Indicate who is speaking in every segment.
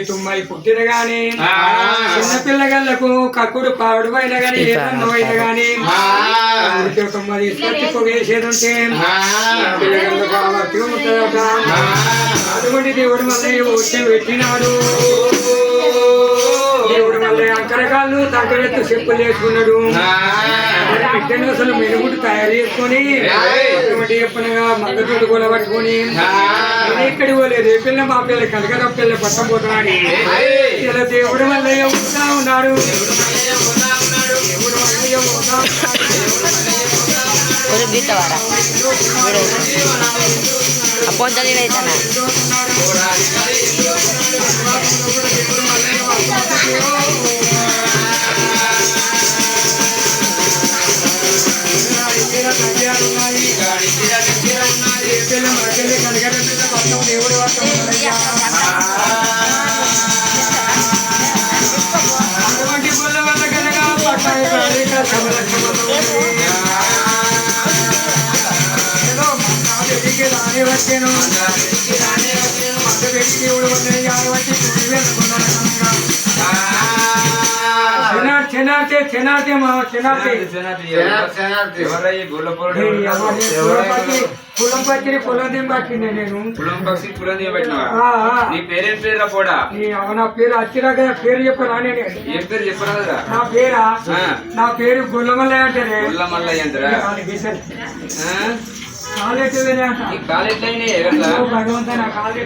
Speaker 1: తుమ్మలి పుట్టిన గాని చిన్న పిల్లగాళ్లకు కక్కుడు పావుడు అయినా గాని ఏదన్నా అయినా గాని తుమ్మలి తీసుకొచ్చి పొగేసేది ఉంటే పిల్లగాళ్ళకు ఆవర్తిగా ఉంటుందట. అటువంటి దేవుడు మళ్ళీ వచ్చి పెట్టినాడు. దేవుడు మళ్ళీ అంకరకాళ్ళు తగ్గరెత్తు చెప్పులు చేసుకున్నాడు. బిడ్డను అసలు మెరుగుడు తయారు చేసుకొని అటువంటి చెప్పనగా మద్దతు కూడా పట్టుకొని ఎక్కడి పోలేదు. ఏ పిల్ల మా పిల్ల కలగర పిల్ల పట్టబోతున్నాడు. ఇలా దేవుడు మల్లయ్య ఉంటా ఉన్నాడు. దేవుడు మల్లయ్య ఉంటా దేవుడు అటువంటి పుల్ల వల్ల కనుక పట్టాయి రాని వచ్చాను. దేవుడు కులం పచ్చి కులం పట్టిండే నేను
Speaker 2: పేరేం పేరు పోడా
Speaker 1: నా పేరు అచ్చిరాక పేరు చెప్పరా?
Speaker 2: ఏం పేరు చెప్పరా?
Speaker 1: నా పేరా నా పేరు గుల్లమల్లయ్య అంటారే.
Speaker 2: గుల్లమల్లయ్య అంటారా?
Speaker 1: భగవంత నా కాళ్ళు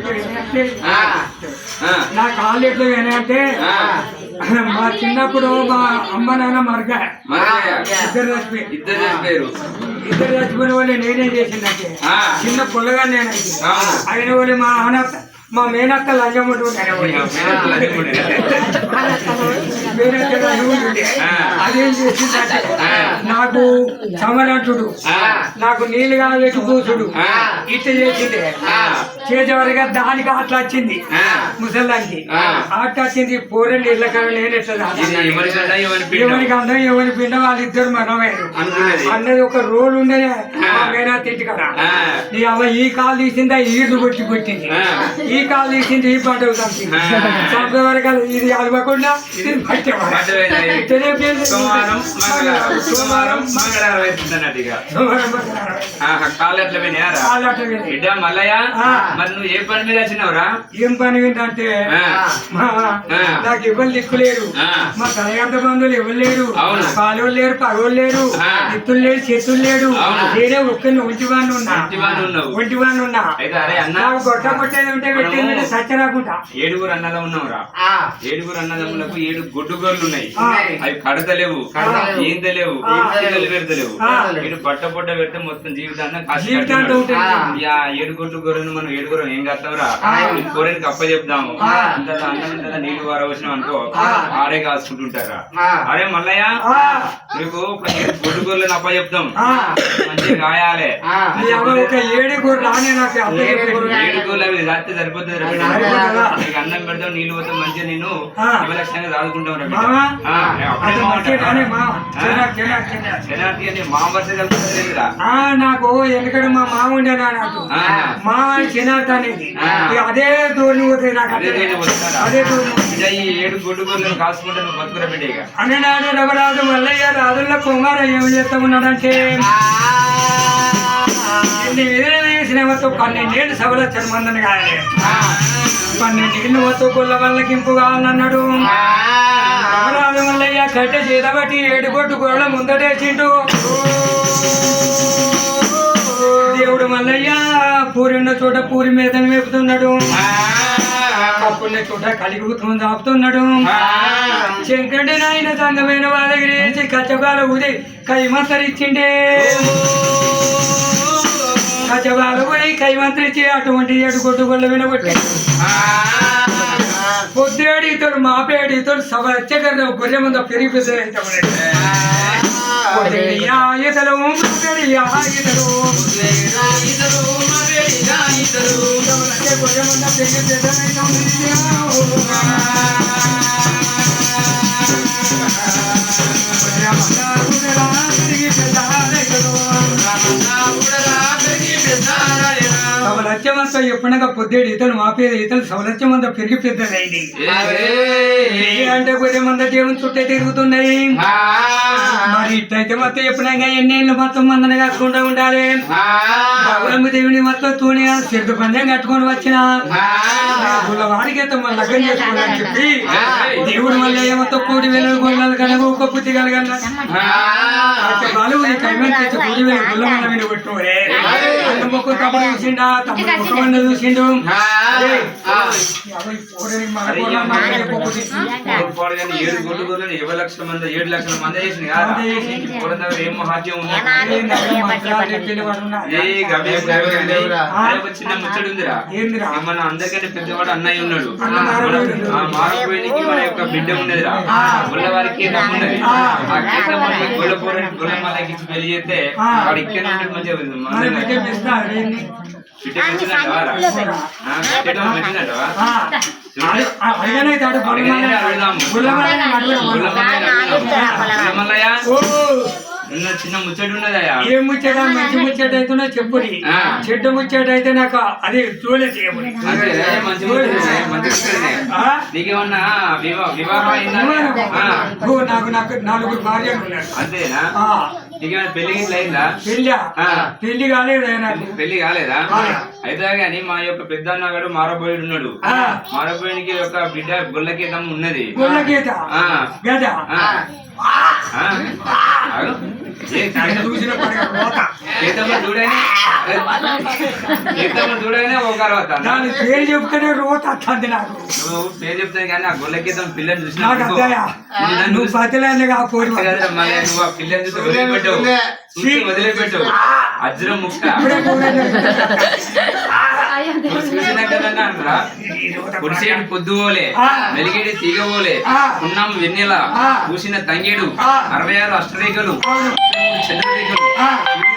Speaker 1: ఎట్లు అంటే మా చిన్నప్పుడు మా అమ్మ నాన్న మరగా ఇద్దరు చచ్చిపోయారు. ఇద్దరు చచ్చిపోయిన వాళ్ళు నేనేం చేసిందంటే చిన్న పుల్లగా నేను అయిన వాళ్ళు మా మేనక్క లంజం ఉంటుండే. అదేం చేసిందంటే నాకు సమరంటుడు నాకు నీళ్ళు కావచ్చు కూసుడు ఇట్ట చేసింది. చేసేవారిగా దానికి అట్లా వచ్చింది. ముసలానికి అట్లా వచ్చింది. పోరండి ఇళ్ళ కాడ నేను ఎట్లా ఎవరికి అందం ఎవరి పిండ వాళ్ళిద్దరు మనమయ్యారు అన్నది ఒక రోల్ ఉండేది. మా మేనా తింటి కదా నీ అమ్మ ఈ కాలు తీసిందా ఈడు కొట్టి కొట్టింది. ఈ కాలు తీసింది ఈ పంట సంవత్సరం వరకు ఇది అలవకుండా ఇది పట్టేవారు.
Speaker 2: మల్లయ్య మరి నువ్వు ఏ పని మీద వచ్చినావురా?
Speaker 1: ఏం పని ఏంటంటే నాకు ఇవ్వరు దిక్కులేరు. మా తలగంత బంధువులు ఎవరు లేరు. పాలోళ్ళు లేరు, పగోళ్ళు లేరు, ఎత్తులు లేరు, చేతులు లేడు. నేనే ఒక్కరిని ఒంటివాడిని ఉన్నా. నాకు గొట్ట కొట్టేది ఉంటే పెట్టేది సత్య రాకుండా.
Speaker 2: 7 అన్నదమ్ములు ఉన్నావురా. 7 అన్నదమ్ములకు 7 గొడ్డుగోళ్ళు ఉన్నాయి. అవి కడతలేవు, ఈంతలేవు, పెడతలేవు. వీడు పట్ట పొట్ట పెడితే మొత్తం జీవితాన్ని 7 గొడ్డు గొర్రెను మనం 7 ఏం కడతావురా? గొర్రెనికి అప్ప చెప్దాము. అన్నం నీళ్లు వార వచ్చినాం అనుకో ఆడే కాసుకుంటుంటారా? అరే మల్లయ్య నీకు గొడ్డు గొర్రెలను అప్ప చెప్తాం, మంచిగా కాయాలి.
Speaker 1: 7 గొర్రెలు
Speaker 2: 7 గొర్రెలు అవి రాత్రి సరిపోతుంది. అన్నం పెడతాం, నీళ్లు పోతాం, మంచిగా నేను విలక్షణంగా చదువుకుంటాం. మా వర్ష కలుపుతుందిరా.
Speaker 1: నాకు ఎందుకంటే మా మామ ఉండే నాకు మా చిన్నార్థ అనేది అదే దూరం పోతాయి. నాకు అదే దూరం.
Speaker 2: ఈ 7 గొడ్డు గొర్రెలను కాసుకుంటే నువ్వు బతుకురా బిడ్డ.
Speaker 1: అన్ననాడు రఘురాజు మల్లయ్య రాజుల్లో కుమార ఏం చేస్తా ఉన్నాడంటే వేసినవతో 12 ఏళ్ళు సభలో చర్మందని కాయలే. 12 ఏళ్ళు వస్తూ కొల్ల వాళ్ళకి ఇంపు కావాలన్నాడు. రఘురాజు మల్లయ్య కట్టె చేతబట్టి 7 గొడ్డు గొర్రెల ముందటేసిండు. దేవుడు మల్లయ్య పూరి ఉన్న చోట పూరి మీద మేపుతున్నాడు. కప్పున్న చోట కలిగుతుంది ఆపుతున్నాడు. శంకరుడి నాయన సంగమైన వాళ్ళ దగ్గర కచ్చబాల ఉదయ్ కైమంతరిచ్చిండే. కచ్చబాల పోయి కైమంతరిచ్చి అటువంటి 7 గొడ్డు గొల్ల వినబట్టి పొద్దుడి ఇతడు మాపేడి ఇతడు సభ వచ్చేకన్నా గొర్రె ముందు పెరిగిపోతుంది. అంతా ఎప్పుడగా పొద్దేడు ఇతను మా పేరు ఇతను సౌలత్యం అంతా పెరిగి పెద్దదైంది అంటే కొద్ది మంది దేవుని చుట్టే తిరుగుతున్నాయి మరి ఇట్లయితే మొత్తం ఎప్పుడైనా ఎన్నేళ్ళు మొత్తం మందని కాకుండా ఉండాలి గౌరమ్మ దేవుని మొత్తం తూని సిద్ధ పందెం కట్టుకొని వచ్చిన వాడికి అయితే మన లగ్నం చేసుకోవాలని చెప్పి దేవుడు మళ్ళీ ఏమో కోటి వేల గొల్లలు కనుక ఒక పుత్తి కలగల వాళ్ళు కైమెంట్ తెచ్చి కోటి వేల గొల్ల మన మీద కొట్టుకోరే అన్న మొక్క తప్పుడు చూసిండా తప్పుడు ముఖం చూసిండు
Speaker 2: ఏడు గొడ్డు గొర్రెలు 7 లక్షల మంది చేసింది ఏం మహాత్యం చిన్న ముచ్చడు ఉందిరా మన అందరికంటే పెద్దవాడు అన్నయ్య ఉన్నాడు మారపోయినకి మన యొక్క బిడ్డ ఉన్నదిరా గొల్ల వారికి ఉన్నది గొల్ల కూరని గొల్ల మళ్ళకి ఇచ్చి పెళ్లి చేస్తే వాడు ఇక్కడ మంచిగా చిన్న ముచ్చట ఉన్నదయా
Speaker 1: ఏం ముచ్చట మంచి ముచ్చట అవుతున్నా చెప్పుని చెడ్డ ముచ్చట అయితే నాకు అది చూడలే చేయమని
Speaker 2: నీకేమన్నా వివాహం అయిందా
Speaker 1: నాకు 4 భార్యలు ఉన్నారు
Speaker 2: అంతేనా నీకేమైనా పెళ్లి గిట్ల అయిందా
Speaker 1: పెళ్లి కాలేదు
Speaker 2: పెళ్లి కాలేదా అయితే గాని మా యొక్క పెద్ద అన్నగాడు మారబోయుడు ఉన్నాడు మారబోయునికి యొక్క బిడ్డ గొల్లకేతం ఉన్నది చూడగానే ఒక
Speaker 1: పేరు చెప్తేనే రోత వస్తుంది నాకు
Speaker 2: నువ్వు పేరు చెప్తాను కానీ ఆ గొల్లకేతం పిల్లని చూసి
Speaker 1: నువ్వు పతిలేదుగా కోరి
Speaker 2: మళ్ళీ నువ్వు ఆ పిల్లని చూసి వదిలిపెట్టావు అజ్రం ముక్క కుడిసేడు పొద్దుపోలే వెలిగేడి తీగబోలే ఉన్నాం వెన్నెల పూసిన తంగేడు 66 అష్టరేఖలు చంద్రరేఖలు